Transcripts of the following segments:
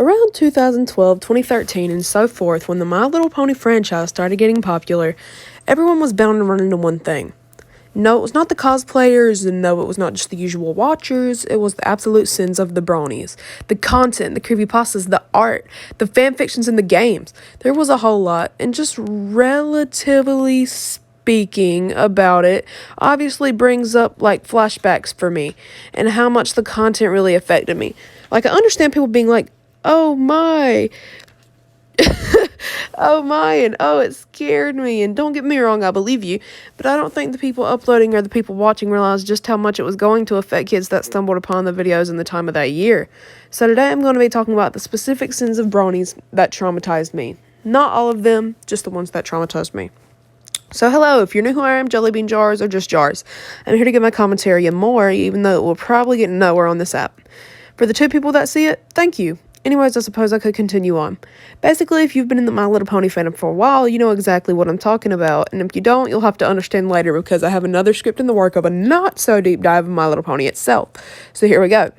Around 2012, 2013, and so forth, when the My Little Pony franchise started getting popular, everyone was bound to run into one thing. No, it was not the cosplayers, and no, it was not just the usual watchers. It was the absolute sins of the bronies. The content, the creepypastas, the art, the fanfictions, and the games. There was a whole lot, and just relatively speaking about it obviously brings up like flashbacks for me and how much the content really affected me. Like, I understand people being like, oh my, oh my, and oh, it scared me. And don't get me wrong, I believe you, but I don't think the people uploading or the people watching realized just how much it was going to affect kids that stumbled upon the videos in the time of that year. So today I'm going to be talking about the specific sins of bronies that traumatized me. Not all of them, just the ones that traumatized me. So hello, if you're new who I am, Jelly Bean Jars or just Jars, I'm here to give my commentary and more, even though it will probably get nowhere on this app. For the 2 people that see it, thank you. Anyways, I suppose I could continue on. Basically, if you've been in the My Little Pony fandom for a while, you know exactly what I'm talking about. And if you don't, you'll have to understand later because I have another script in the work of a not-so-deep dive of My Little Pony itself. So here we go.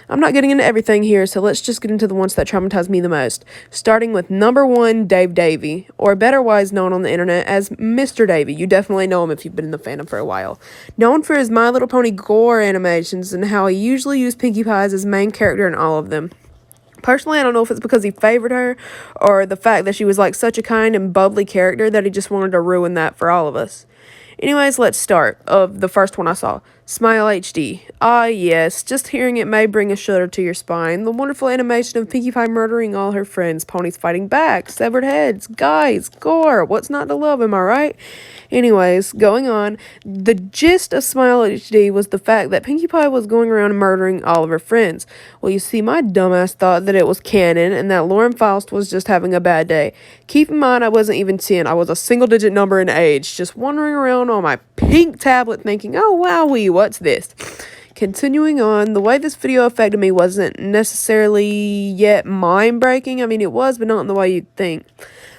I'm not getting into everything here, so let's just get into the ones that traumatized me the most. Starting with number 1, Dave Davy, or betterwise known on the internet as Mr. Davy. You definitely know him if you've been in the fandom for a while. Known for his My Little Pony gore animations and how he usually used Pinkie Pie as his main character in all of them. Personally, I don't know if it's because he favored her or the fact that she was like such a kind and bubbly character that he just wanted to ruin that for all of us. Anyways, let's start. Of the first one I saw, Smile HD. Ah, yes, just hearing it may bring a shudder to your spine. The wonderful animation of Pinkie Pie murdering all her friends, ponies fighting back, severed heads, guys, gore. What's not to love, am I right? Anyways, going on, the gist of Smile HD was the fact that Pinkie Pie was going around murdering all of her friends. Well, you see, my dumbass thought that it was canon and that Lauren Faust was just having a bad day. Keep in mind, I wasn't even 10. I was a single-digit number in age, just wandering around on my pink tablet thinking, oh, wowee, what's this? Continuing on, the way this video affected me wasn't necessarily yet mind-breaking. I mean, it was, but not in the way you'd think.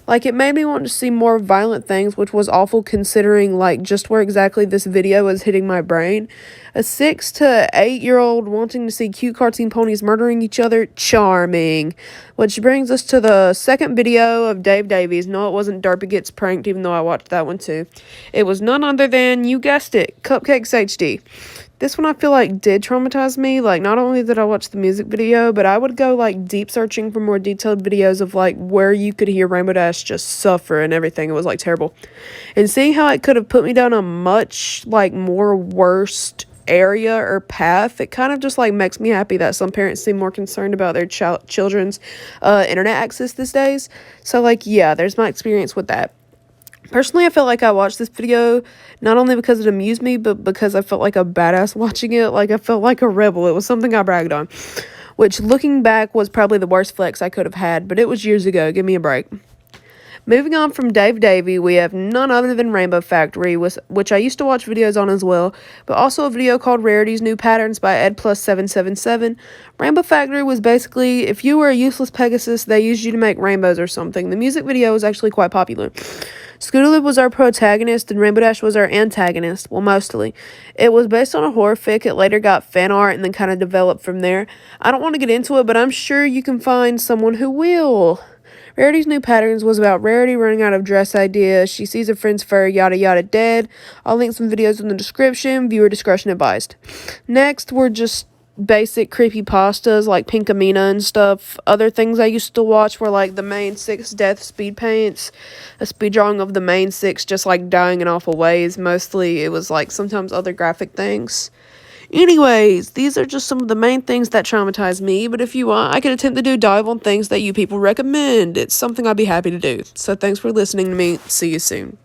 Like, it made me want to see more violent things, which was awful considering, like, just where exactly this video was hitting my brain. A 6 to 8-year-old wanting to see cute cartoon ponies murdering each other, charming. Which brings us to the second video of Dave Davies. No, it wasn't Derpy Gets Pranked, even though I watched that one too. It was none other than, you guessed it, Cupcakes HD. This one I feel like did traumatize me. Like, not only did I watch the music video, but I would go like deep searching for more detailed videos of like where you could hear Rainbow Dash just suffer and everything. It was like terrible. And seeing how it could have put me down a much like more worst area or path, it kind of just like makes me happy that some parents seem more concerned about their children's internet access these days. So like, yeah, there's my experience with that. Personally, I felt like I watched this video not only because it amused me, but because I felt like a badass watching it. Like, I felt like a rebel. It was something I bragged on, which looking back was probably the worst flex I could have had, but it was years ago. Give me a break. Moving on from Dave Davy, we have none other than Rainbow Factory, which I used to watch videos on as well, but also a video called Rarity's New Patterns by Ed+777. Rainbow Factory was basically, if you were a useless Pegasus, they used you to make rainbows or something. The music video was actually quite popular. Scootaloo was our protagonist, and Rainbow Dash was our antagonist, well, mostly. It was based on a horror fic. It later got fan art and then kind of developed from there. I don't want to get into it, but I'm sure you can find someone who will. Rarity's New Patterns was about Rarity running out of dress ideas. She sees her friend's fur, yada yada dead. I'll link some videos in the description. Viewer discretion advised. Next, we're just basic creepypastas like Pinkamena and stuff. Other things I used to watch were like the main 6 death speed paints, a speed drawing of the main 6 just like dying in awful ways. Mostly it was like sometimes other graphic things. Anyways, these are just some of the main things that traumatized me, but if you want, I can attempt to do dive on things that you people recommend. It's something I'd be happy to do. So thanks for listening to me. See you soon.